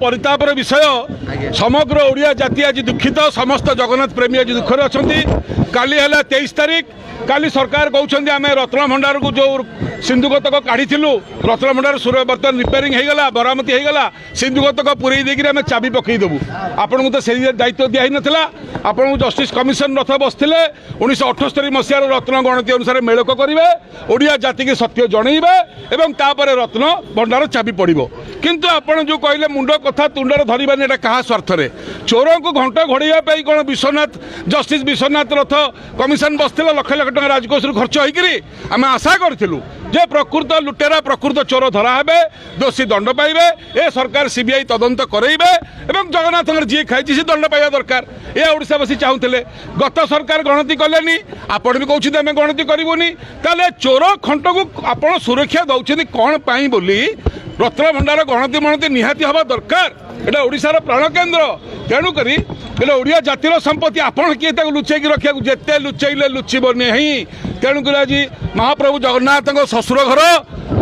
परितापर विषय समग्र ओडिया जाति आज दुखित समस्त जगन्नाथ प्रेमी आज दुखर अच्छा काली है 23 तारीख काली सरकार कहते आम रत्न भंडार को जो सिंधुगतक काढ़ीलु रत्न भंडार बर्तमान रिपेयरिंग होगा बरामती होगा सिंधुगतक पूरे देकर आम चाबी पकईदेवु आपन को तो से दायित्व दिखाई नाला आपन को जस्टिस कमिशन रथ बसते 1978 मसीहार रत्न गणति अनुसार मेलक करेंगे ओडिया जाति की सत्य जनइबे एवं तापर रत्न भंडार चाबी पड़ो किंतु आपन जो कहले मुंड कथा तुंडर धरवानी एटा क्या स्वार्थ चोर को घंटा घोड़ाई कौन विश्वनाथ जस्टिस विश्वनाथ रथ कमिशन बसते लक्ष लक्ष टका राजकोष खर्च होकर आम आशा करूँ जे प्रकृत लुटेरा प्रकृत चोर धरा हे दोषी दंड पाइबे ए सरकार सीबीआई तदंत करेबे एवं जगन्नाथ जी खाई सी दंड पाइबा दरकार ये ओडिशावासी चाहूले गत सरकार गणति कलेनी आपण भी कहते आम गणति करूनी ताले चोर खंट को आप सुरक्षा दौरान कौन पाई बोली रत्न भंडार गणति मणति निहाती हवा दरकार एटा ओडिशार प्राण केन्द्र तेणुक एटा ओडिया जातिर संपत्ति आपण किए लुचेक रखा जिते लुचेले लुचब नहीं तेणुक आज महाप्रभु जगन्नाथ ससुर घर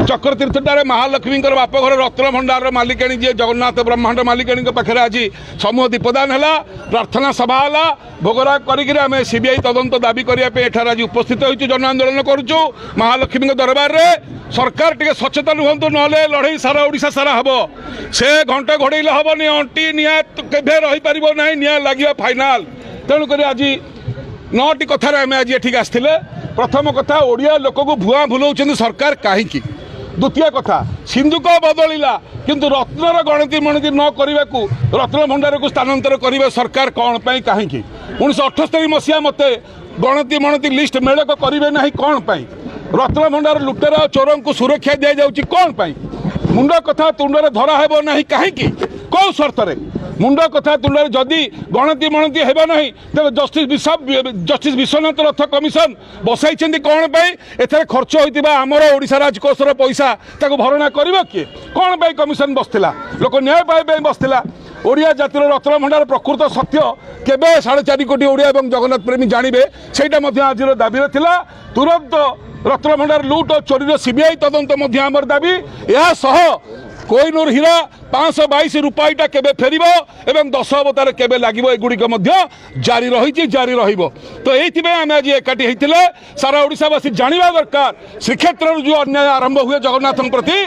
चक्रतीर्थटार महालक्ष्मी बाप घर रत्न भंडार मालिकाणी जी जगन्नाथ ब्रह्मांड मालिकाणी पाखे आज समूह दीपदान है प्रार्थना सभा है भोगराग करें सीबीआई तदंत दाबी करने आज उपस्थित हो जन आंदोलन करुचु महालक्ष्मी दरबार में सरकार टे सचेतन हूँ ना लड़ई सारा ओडिशा सारा हम से घंटा घोड़े हेनी अंटी निआ के रहीपर ना निआ लगे फाइनाल तेणुक आज 9टी कथार आम आज ये आसते प्रथम कथा ओडिया लोक को भुआ भुलाऊँ सरकार कहीं द्वितीय कथा सिंधुक बदलिला किंतु रत्नर गणति मणति न करने को रत्न भंडार को स्थानांतर करेंगे सरकार कौन पाई कहीं 1978 मसीहा मत गणति मणति लिस्ट मेलक करेंगे ना कौन पाई रत्न भंडार लुटेरा चोर को सुरक्षा दि जाऊँगी कौन पाई मुंड कथा तुंडे धरा हेब ना कहीं कौ शर्त मुंड कथा तुलना जदि गणति मणति हेब ना तेज जस्टिस विश्वनाथ रथ कमिशन बसाई कौन पाई एथरे खर्च होता आमर ओडिशा राजकोषर पैसा ताको भरणा कर किए कौन पाई कमिशन बसला लोक न्याय पाई बसला ओडिया जातिर रत्न भंडार प्रकृत सत्य केबे 4.5 कोटी ओडिया और जगन्नाथ प्रेमी जानवे सेटा आज दाबी थिला तुरंत रत्न भंडार लुट और चोरी सीबीआई तदंत आमर दाबी यह सह कोहिनूर हीरा 522 रुपईटा केबे फेरिबो एवं 10 अवतार केबे लागिबो एगुड़िक जारी रही जारी रहिबो तो ये आम आज एकाठी होते सारा ओडिशावासी जानिबा दरकार श्रीक्षेत्र जो अन्याय आरंभ हुए जगन्नाथ प्रति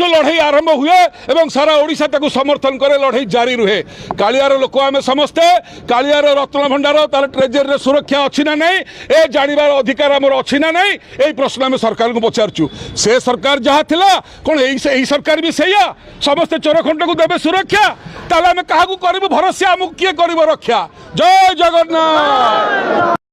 यू लड़ई आरंभ हुए एवं सारा ओडिशा ताकू समर्थन करे लड़ई जारी रुहे कालियार लोक आम समस्ते कालियार रत्न भंडार तार ट्रेजरी रे सुरक्षा अच्छी ना नहीं ए जानवर अधिकार आमर अच्छी ना नहीं यही प्रश्न आम सरकार को पचारचु से सरकार जहाँ थिला कौन यही सरकार भी सही समस्ते चोर खंड को देवे सुरक्षा ताले आम क्या करूँ भरोसा आमको किए कर रक्षा जय जगन्नाथ।